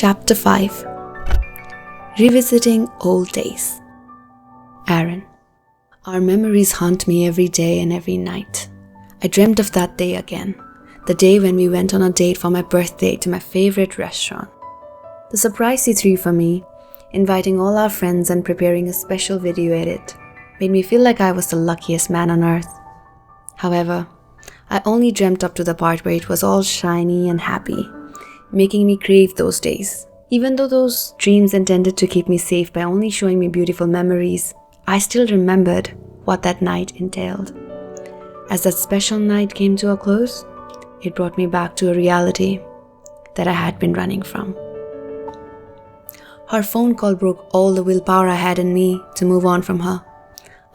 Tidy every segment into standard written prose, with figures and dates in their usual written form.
Chapter 5. Revisiting Old Days. Aaron. Our memories haunt me every day and every night. I dreamt of that day again. The day when we went on a date for my birthday to my favorite restaurant. The surprise he threw for me, inviting all our friends and preparing a special video edit, made me feel like I was the luckiest man on earth. However, I only dreamt up to the part where it was all shiny and happy, making me crave those days. Even though those dreams intended to keep me safe by only showing me beautiful memories, I still remembered what that night entailed. As that special night came to a close, it brought me back to a reality that I had been running from. Her phone call broke all the willpower I had in me to move on from her.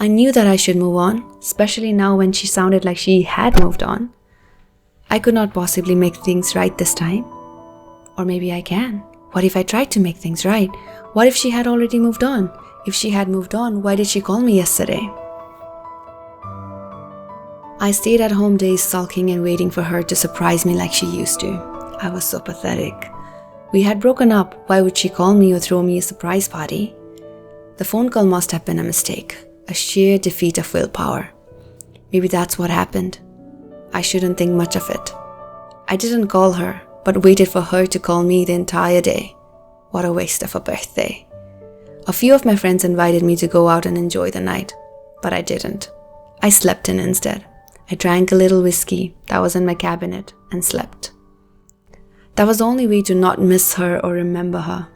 I knew that I should move on, especially now when she sounded like she had moved on. I could not possibly make things right this time. Or maybe I can. What if I tried to make things right? What if she had already moved on? If she had moved on, why did she call me yesterday? I stayed at home days sulking and waiting for her to surprise me like she used to. I was so pathetic. We had broken up. Why would she call me or throw me a surprise party? The phone call must have been a mistake, a sheer defeat of willpower. Maybe that's what happened. I shouldn't think much of it. I didn't call her, but waited for her to call me the entire day. What a waste of a birthday. A few of my friends invited me to go out and enjoy the night, but I didn't. I slept in instead. I drank a little whiskey that was in my cabinet and slept. That was the only way to not miss her or remember her.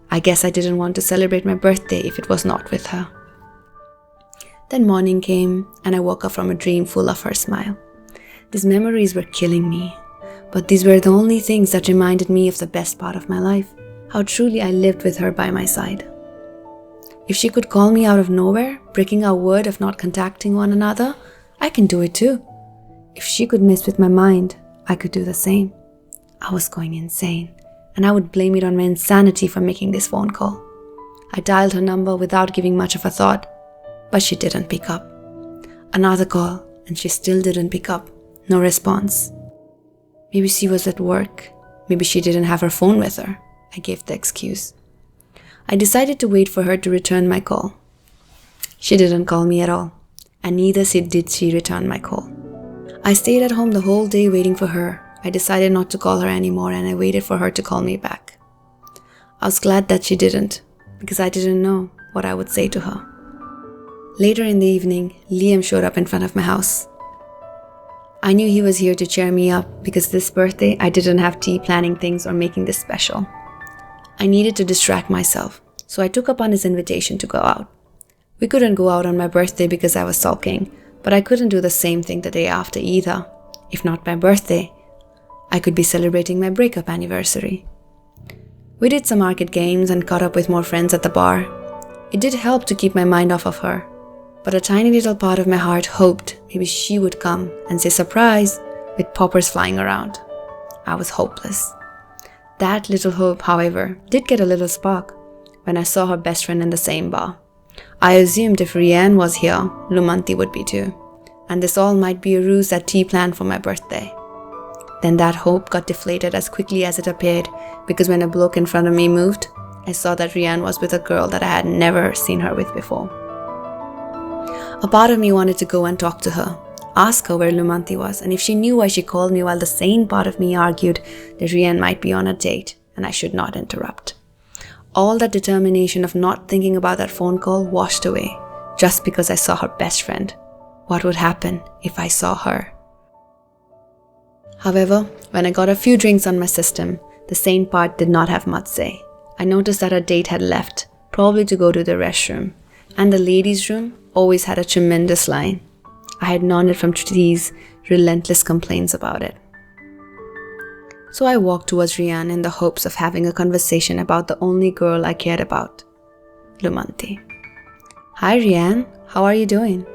I guess I didn't want to celebrate my birthday if it was not with her. Then morning came and I woke up from a dream full of her smile. These memories were killing me. But these were the only things that reminded me of the best part of my life, how truly I lived with her by my side. If she could call me out of nowhere, breaking our word of not contacting one another, I can do it too. If she could mess with my mind, I could do the same. I was going insane, and I would blame it on my insanity for making this phone call. I dialed her number without giving much of a thought, but she didn't pick up. Another call, and she still didn't pick up. No response. Maybe she was at work. Maybe she didn't have her phone with her. I gave the excuse. I decided to wait for her to return my call. She didn't call me at all, and neither did she return my call. I stayed at home the whole day waiting for her. I decided not to call her anymore, and I waited for her to call me back. I was glad that she didn't, because I didn't know what I would say to her. Later in the evening, Liam showed up in front of my house. I knew he was here to cheer me up because this birthday I didn't have tea planning things or making this special. I needed to distract myself, so I took up on his invitation to go out. We couldn't go out on my birthday because I was sulking, but I couldn't do the same thing the day after either. If not my birthday, I could be celebrating my breakup anniversary. We did some arcade games and caught up with more friends at the bar. It did help to keep my mind off of her. But a tiny little part of my heart hoped maybe she would come and say surprise with poppers flying around. I was hopeless. That little hope, however, did get a little spark when I saw her best friend in the same bar. I assumed if Rianne was here, Lumanti would be too. And this all might be a ruse that T planned for my birthday. Then that hope got deflated as quickly as it appeared because when a bloke in front of me moved, I saw that Rianne was with a girl that I had never seen her with before. A part of me wanted to go and talk to her, ask her where Lumanti was, and if she knew why she called me, while the sane part of me argued that Rianne might be on a date and I should not interrupt. All that determination of not thinking about that phone call washed away just because I saw her best friend. What would happen if I saw her? However, when I got a few drinks on my system, the sane part did not have much say. I noticed that her date had left, probably to go to the restroom, and the ladies' room always had a tremendous line. I had known it from Trinity's relentless complaints about it. So I walked towards Rianne in the hopes of having a conversation about the only girl I cared about, Lumanti. "Hi Rianne, how are you doing?"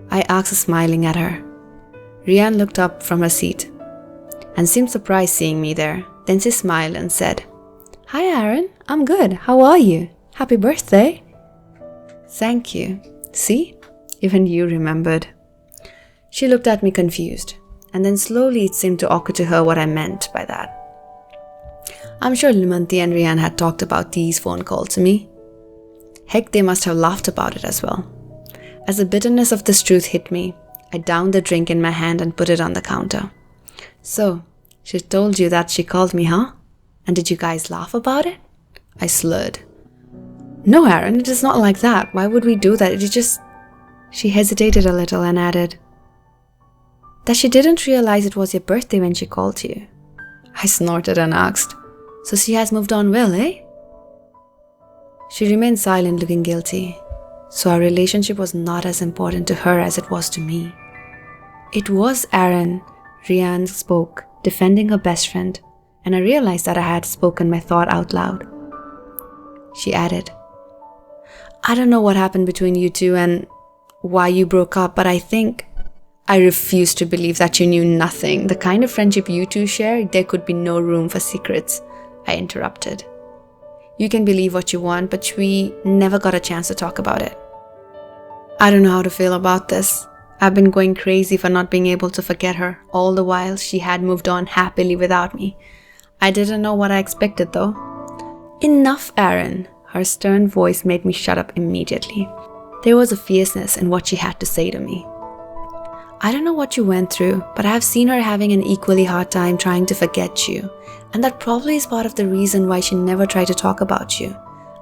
I asked, smiling at her. Rianne looked up from her seat and seemed surprised seeing me there. Then she smiled and said, "Hi Aaron, I'm good. How are you? Happy birthday." "Thank you. See, even you remembered." She looked at me confused, and then slowly it seemed to occur to her what I meant by that. I'm sure Lumanti and Rian had talked about these phone calls to me. Heck, they must have laughed about it as well. As the bitterness of this truth hit me, I downed the drink in my hand and put it on the counter. So, she told you that she called me, huh? And did you guys laugh about it? I slurred. No, Aaron, it is not like that. Why would we do that? It is just... She hesitated a little and added, that she didn't realize it was your birthday when she called you. I snorted and asked, so she has moved on well, eh? She remained silent, looking guilty. So our relationship was not as important to her as it was to me. It was Aaron, Rian spoke, defending her best friend, and I realized that I had spoken my thought out loud. She added, I don't know what happened between you two and why you broke up, but I refuse to believe that you knew nothing. The kind of friendship you two share, there could be no room for secrets. I interrupted. You can believe what you want, but we never got a chance to talk about it. I don't know how to feel about this. I've been going crazy for not being able to forget her, all the while she had moved on happily without me. I didn't know what I expected though. Enough, Aaron. Her stern voice made me shut up immediately. There was a fierceness in what she had to say to me. I don't know what you went through, but I have seen her having an equally hard time trying to forget you. And that probably is part of the reason why she never tried to talk about you.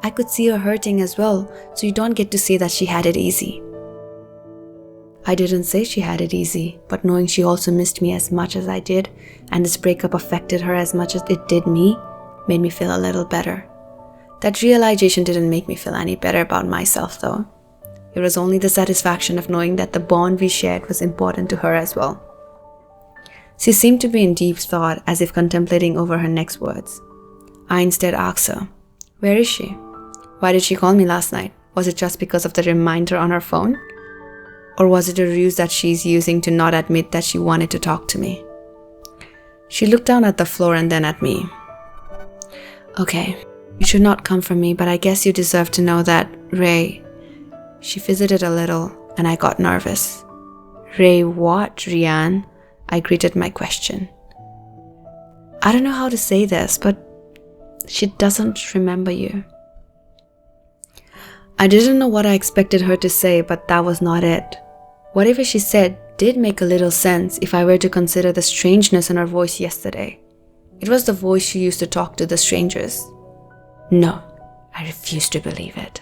I could see her hurting as well, so you don't get to say that she had it easy. I didn't say she had it easy, but knowing she also missed me as much as I did, and this breakup affected her as much as it did me, made me feel a little better. That realization didn't make me feel any better about myself though. It was only the satisfaction of knowing that the bond we shared was important to her as well. She seemed to be in deep thought, as if contemplating over her next words. I instead asked her, where is she? Why did she call me last night? Was it just because of the reminder on her phone? Or was it a ruse that she's using to not admit that she wanted to talk to me? She looked down at the floor and then at me. Okay, it should not come from me, but I guess you deserve to know that Ray... She fidgeted a little, and I got nervous. Ray what, Rian? I greeted my question. I don't know how to say this, but she doesn't remember you. I didn't know what I expected her to say, but that was not it. Whatever she said did make a little sense if I were to consider the strangeness in her voice yesterday. It was the voice she used to talk to the strangers. No, I refused to believe it.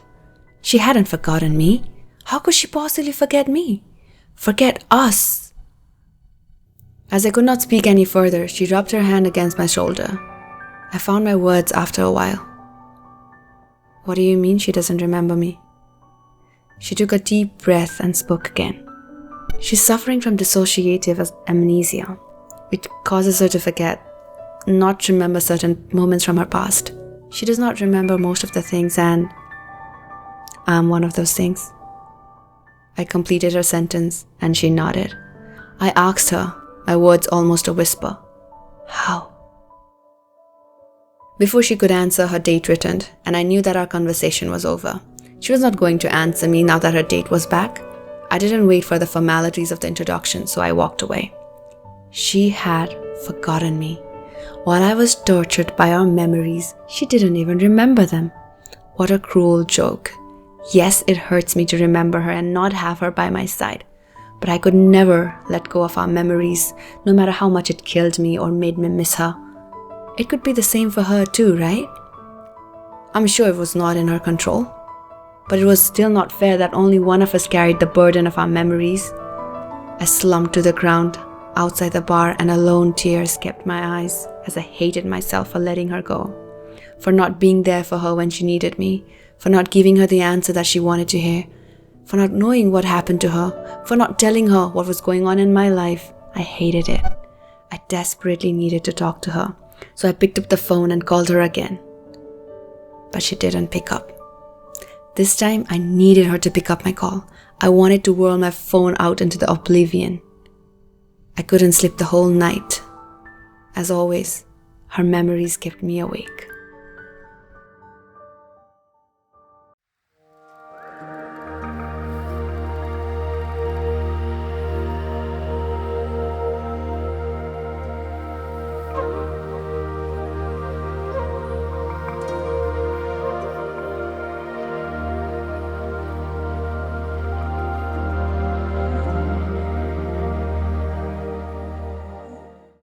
She hadn't forgotten me. How could she possibly forget me? Forget us? As I could not speak any further, she rubbed her hand against my shoulder. I found my words after a while. What do you mean she doesn't remember me? She took a deep breath and spoke again. She's suffering from dissociative amnesia, which causes her to forget, not remember certain moments from her past. She does not remember most of the things, and I'm one of those things. I completed her sentence and she nodded. I asked her, my words almost a whisper, how? Before she could answer, her date returned, and I knew that our conversation was over. She was not going to answer me now that her date was back. I didn't wait for the formalities of the introduction, so I walked away. She had forgotten me. While I was tortured by our memories, she didn't even remember them. What a cruel joke. Yes, it hurts me to remember her and not have her by my side, but I could never let go of our memories, no matter how much it killed me or made me miss her. It could be the same for her too, right? I'm sure it was not in her control, but it was still not fair that only one of us carried the burden of our memories. I slumped to the ground outside the bar, and alone tears kept my eyes as I hated myself for letting her go, for not being there for her when she needed me, for not giving her the answer that she wanted to hear, for not knowing what happened to her, for not telling her what was going on in my life. I hated it. I desperately needed to talk to her, so I picked up the phone and called her again. But she didn't pick up. This time, I needed her to pick up my call. I wanted to whirl my phone out into the oblivion. I couldn't sleep the whole night. As always, her memories kept me awake.